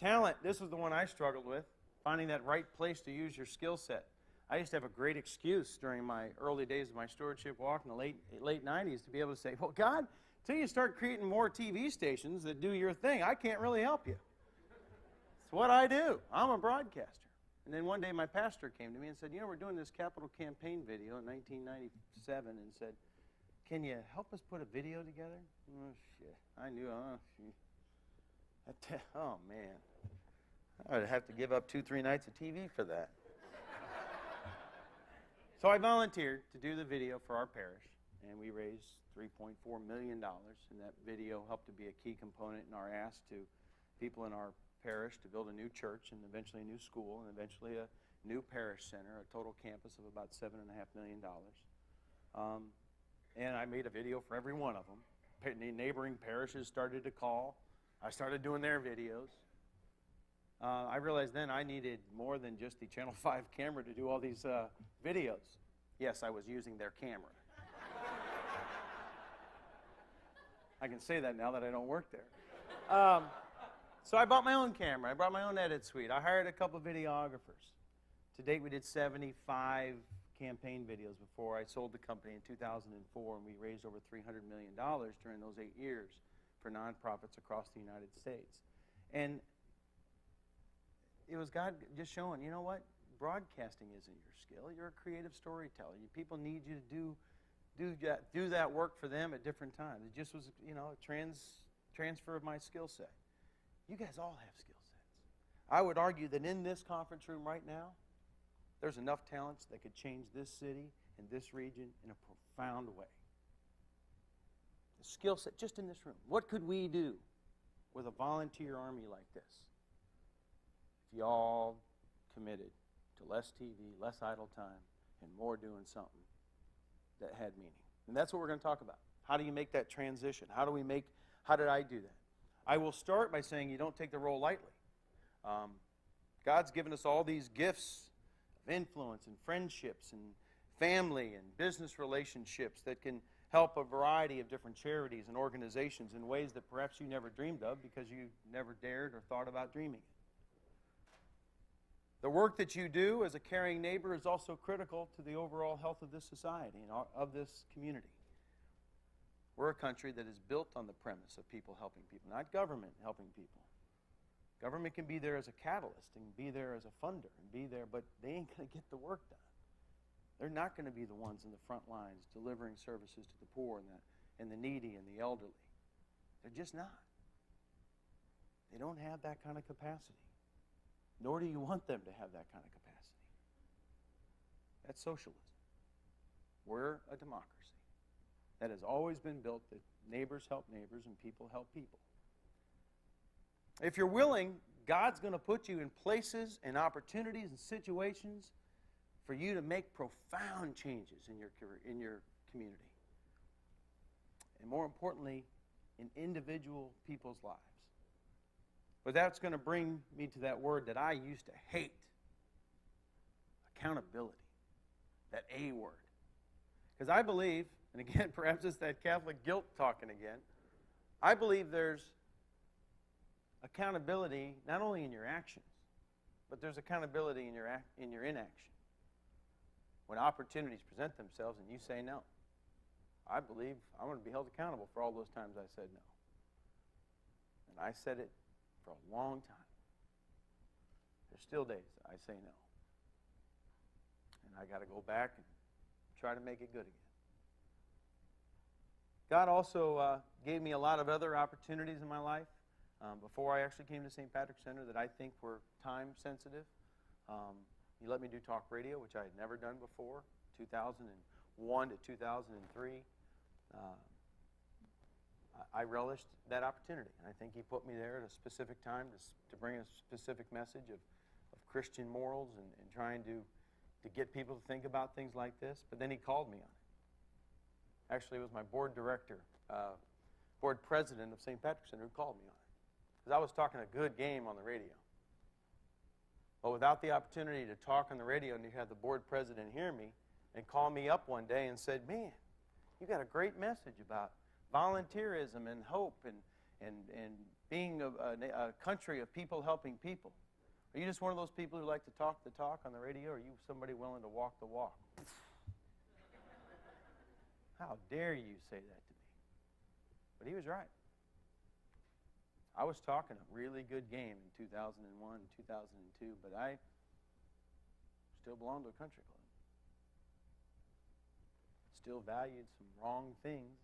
Talent, this was the one I struggled with, finding that right place to use your skill set. I used to have a great excuse during my early days of my stewardship walk in the late 90s to be able to say, well, God, until you start creating more TV stations that do your thing, I can't really help you. It's what I do. I'm a broadcaster. And then one day my pastor came to me and said, you know, we're doing this capital campaign video in 1997, and said, can you help us put a video together? Oh, shit. I knew, oh, man. I'd have to give up 2-3 nights of TV for that. So I volunteered to do the video for our parish, and we raised $3.4 million, and that video helped to be a key component in our ask to people in our parish to build a new church and eventually a new school and eventually a new parish center, a total campus of about $7.5 million. And I made a video for every one of them. The neighboring parishes started to call. I started doing their videos. I realized then I needed more than just the Channel 5 camera to do all these videos. Yes, I was using their camera. I can say that now that I don't work there. So I bought my own camera. I brought my own edit suite. I hired a couple of videographers. To date, we did 75 campaign videos before I sold the company in 2004, and we raised over $300 million during those 8 years for nonprofits across the United States. And it was God just showing, you know what? Broadcasting isn't your skill. You're a creative storyteller. People need you to do that work for them at different times. It just was, you know, a transfer of my skill set. You guys all have skill sets. I would argue that in this conference room right now, there's enough talents that could change this city and this region in a profound way. The skill set just in this room. What could we do with a volunteer army like this? If you all committed to less TV, less idle time, and more doing something that had meaning. And that's what we're going to talk about. How do you make that transition? How did I do that? I will start by saying you don't take the role lightly. God's given us all these gifts of influence and friendships and family and business relationships that can help a variety of different charities and organizations in ways that perhaps you never dreamed of because you never dared or thought about dreaming it. The work that you do as a caring neighbor is also critical to the overall health of this society and of this community. We're a country that is built on the premise of people helping people, not government helping people. Government can be there as a catalyst and be there as a funder and be there, but they ain't going to get the work done. They're not going to be the ones in the front lines delivering services to the poor and the needy and the elderly. They're just not. They don't have that kind of capacity. Nor do you want them to have that kind of capacity. That's socialism. We're a democracy that has always been built that neighbors help neighbors and people help people. If you're willing, God's going to put you in places and opportunities and situations for you to make profound changes in your community. And more importantly, in individual people's lives. But that's going to bring me to that word that I used to hate. Accountability. That A word. Because I believe, and again, perhaps it's that Catholic guilt talking again, I believe there's accountability not only in your actions, but there's accountability in your inaction. When opportunities present themselves and you say no. I believe I'm going to be held accountable for all those times I said no. And I said it for a long time. There's still days I say no. And I got to go back and try to make it good again. God also gave me a lot of other opportunities in my life before I actually came to St. Patrick's Center that I think were time sensitive. He let me do talk radio, which I had never done before, 2001 to 2003. I relished that opportunity, and I think he put me there at a specific time to bring a specific message of Christian morals and trying to get people to think about things like this. But then he called me on it. Actually, it was my board director, board president of St. Patrick's Center who called me on it. Because I was talking a good game on the radio. But without the opportunity to talk on the radio and to have the board president hear me and call me up one day and said, man, you got a great message about volunteerism and hope and being a country of people helping people? Are you just one of those people who like to talk the talk on the radio, or are you somebody willing to walk the walk? How dare you say that to me? But he was right. I was talking a really good game in 2001 and 2002, but I still belonged to a country club. Still valued some wrong things